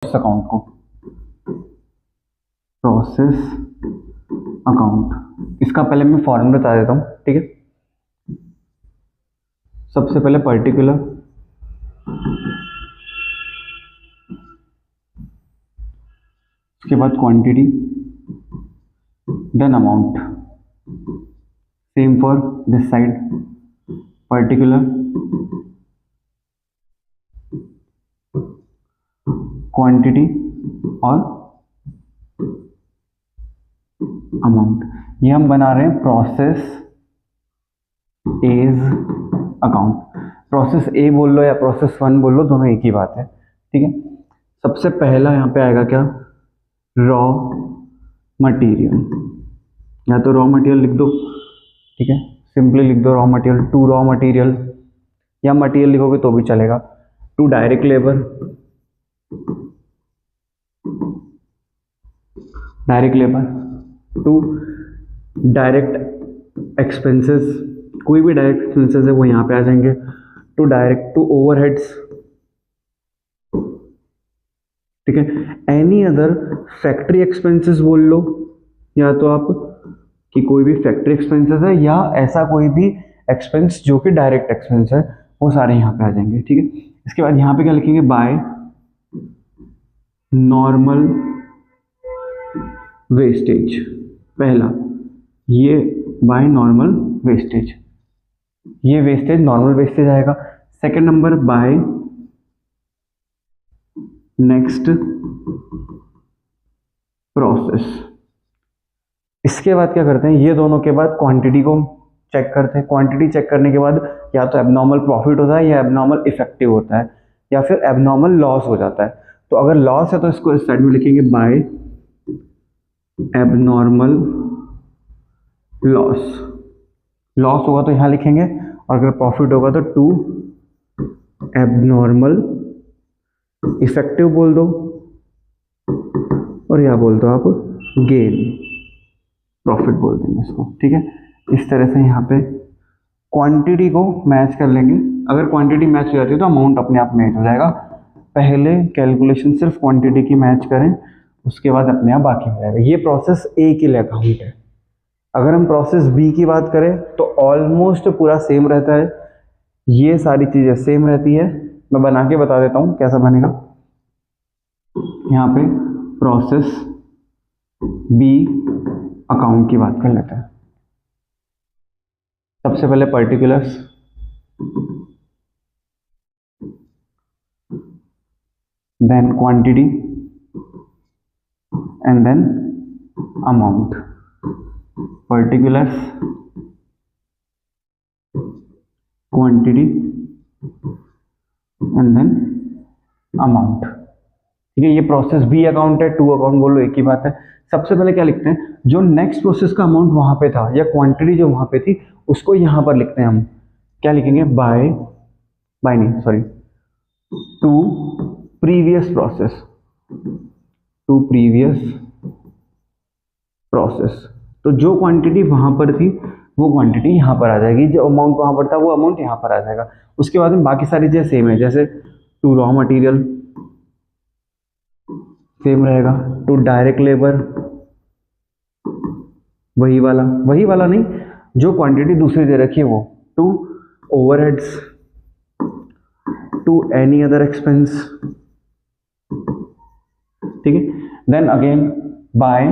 Process account को, process account. इसका पहले मैं फॉर्मूला बता देता हूँ, ठीक है। सबसे पहले पर्टिकुलर, उसके बाद quantity, then amount. Same for this side, particular, quantity और अमाउंट। ये हम बना रहे हैं process as account. Process A बोल लो या प्रोसेस 1 बोल लो, दोनों एक ही बात है, ठीक है। सबसे पहला यहाँ पे आएगा क्या, रॉ मटेरियल, या तो रॉ मटेरियल लिख दो, ठीक है, सिंपली लिख दो raw material, to raw material, या मटेरियल लिखोगे तो भी चलेगा। To direct labour, direct labour, to direct expenses, कोई भी डायरेक्ट एक्सपेंसेस है वो यहाँ पे आ जाएंगे। टू डायरेक्ट, टू ओवरहेड्स, ठीक है। एनी अदर फैक्ट्री एक्सपेंसेस बोल लो, या तो आप कि कोई भी फैक्ट्री एक्सपेंसेस है या ऐसा कोई भी एक्सपेंस जो कि डायरेक्ट एक्सपेंस है, वो सारे यहाँ पे आ जाएंगे, ठीक है। इसके बाद यहाँ पे क्या लिखेंगे, बाय नॉर्मल वेस्टेज। पहला ये बाय नॉर्मल वेस्टेज, ये वेस्टेज नॉर्मल वेस्टेज आएगा। Second number by next process. इसके बाद क्या करते हैं, ये दोनों के बाद क्वांटिटी को चेक करते हैं। क्वांटिटी चेक करने के बाद या तो एबनॉर्मल प्रॉफिट होता है या एबनॉर्मल इफेक्टिव होता है या फिर एबनॉर्मल लॉस हो जाता है। तो अगर लॉस है तो इसको इस साइड में लिखेंगे बाय एबनॉर्मल लॉस। लॉस होगा तो यहाँ लिखेंगे, और अगर प्रॉफिट होगा तो टू एबनॉर्मल इफेक्टिव बोल दो, और या बोल दो आप गेन, प्रॉफिट बोल देंगे इसको, ठीक है। इस तरह से यहाँ पे क्वांटिटी को मैच कर लेंगे। अगर क्वांटिटी मैच हो जाती है तो अमाउंट अपने आप मैच हो जाएगा। पहले कैलकुलेशन सिर्फ क्वांटिटी की मैच करें, उसके बाद अपने आप बाकी हो जाएगा। ये प्रोसेस ए के लिए अकाउंट है। अगर हम प्रोसेस बी की बात करें तो ऑलमोस्ट पूरा सेम रहता है, ये सारी चीज़ें सेम रहती है। मैं बना के बता देता हूँ कैसा बनेगा। यहाँ पे प्रोसेस बी अकाउंट की बात कर लेते हैं। सबसे पहले particulars, then quantity and then amount. Particulars, quantity and then amount, ठीक है। ये प्रोसेस बी अकाउंट है, टू अकाउंट बोलो एक ही बात है। सबसे पहले क्या लिखते हैं, जो नेक्स्ट प्रोसेस का अमाउंट वहां पे था या क्वांटिटी जो वहां पे थी उसको यहां पर लिखते हैं हम। क्या लिखेंगे, बाय नहीं sorry, to previous process, to previous process. तो जो क्वांटिटी वहां पर थी वो क्वांटिटी यहां पर आ जाएगी, जो अमाउंट वहां पर था वो अमाउंट यहां पर आ जाएगा। उसके बाद में बाकी सारी चीजें सेम है, जैसे टू रॉ मटेरियल सेम रहेगा, टू डायरेक्ट लेबर वही वाला नहीं, जो क्वांटिटी दूसरी दे रखी है वो, to overheads, to any other expense, ठीक है। Then again by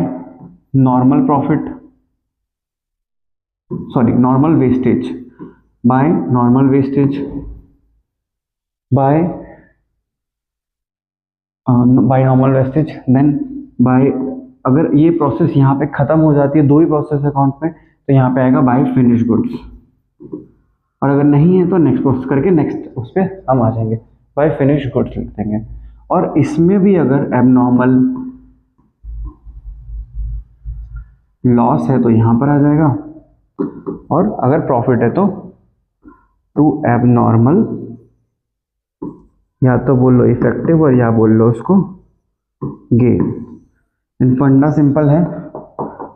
normal profit, sorry normal wastage, by normal wastage, by normal wastage, then by, अगर ये प्रोसेस यहाँ पे खत्म हो जाती है, दो ही प्रोसेस अकाउंट में, तो यहाँ पे आएगा बाय फिनिश गुड्स, और अगर नहीं है तो नेक्स्ट प्रोसेस करके नेक्स्ट उस पर हम आ जाएंगे, बाय फिनिश गुड्स लिख देंगे। और इसमें भी अगर एबनॉर्मल लॉस है तो यहाँ पर आ जाएगा, और अगर प्रॉफिट है तो टू एबनॉर्मल, या तो बोल लो इफेक्टिव और या बोल लो उसको गेन। फंडा सिंपल है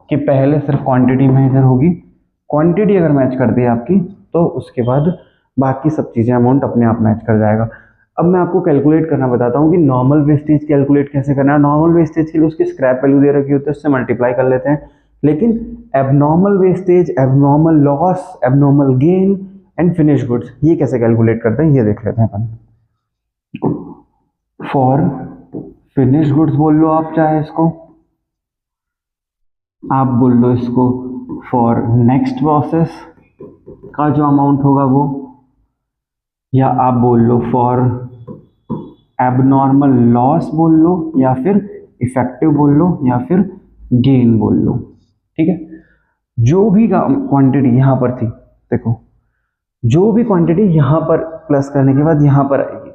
कि पहले सिर्फ क्वांटिटी मेजर होगी, क्वांटिटी अगर मैच कर दी आपकी तो उसके बाद बाकी सब चीज़ें अमाउंट अपने आप मैच कर जाएगा। अब मैं आपको कैलकुलेट करना बताता हूँ कि नॉर्मल वेस्टेज कैलकुलेट कैसे करना है। नॉर्मल वेस्टेज के लिए उसकी स्क्रैप वैल्यू दे रखी होती है, उससे मल्टीप्लाई कर लेते हैं। लेकिन abnormal wastage, abnormal loss, abnormal gain and finish goods, ये कैसे कैलकुलेट करते हैं ये देख लेते हैं अपन। फॉर फिनिश गुड्स बोल लो आप, चाहे इसको आप बोल लो इसको फॉर नेक्स्ट प्रोसेस का जो अमाउंट होगा वो, या आप बोल लो फॉर एबनॉर्मल लॉस बोल लो, या फिर इफेक्टिव बोल लो, या फिर गेन बोल लो। ठीक है, जो भी क्वांटिटी यहाँ पर थी, देखो जो भी क्वांटिटी यहाँ पर प्लस करने के बाद यहाँ पर आएगी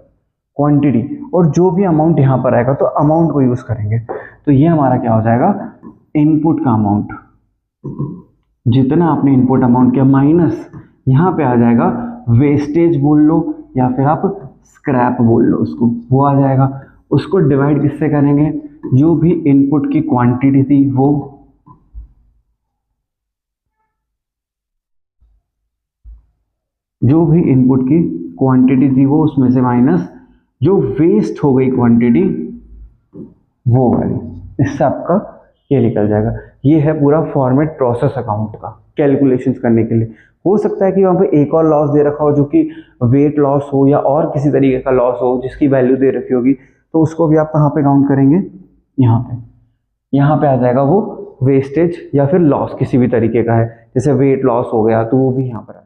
क्वांटिटी, और जो भी अमाउंट यहाँ पर आएगा तो अमाउंट को यूज करेंगे। तो ये हमारा क्या हो जाएगा, इनपुट का अमाउंट, जितना आपने इनपुट अमाउंट किया माइनस यहाँ पे आ जाएगा वेस्टेज बोल लो, या फिर आप स्क्रैप बोल लो उसको, वो आ जाएगा। उसको डिवाइड किससे करेंगे, जो भी इनपुट की क्वांटिटी थी वो, जो भी इनपुट की क्वांटिटी थी वो, उसमें से माइनस जो वेस्ट हो गई क्वांटिटी वो वाली, इससे आपका ये निकल जाएगा। ये है पूरा फॉर्मेट प्रोसेस अकाउंट का कैलकुलेशंस करने के लिए। हो सकता है कि वहाँ पे एक और लॉस दे रखा हो जो कि वेट लॉस हो या और किसी तरीके का लॉस हो जिसकी वैल्यू दे रखी होगी, तो उसको भी आप कहाँ पे काउंट करेंगे, यहाँ पे आ जाएगा वो वेस्टेज या फिर लॉस किसी भी तरीके का है, जैसे वेट लॉस हो गया तो वो भी यहाँ पर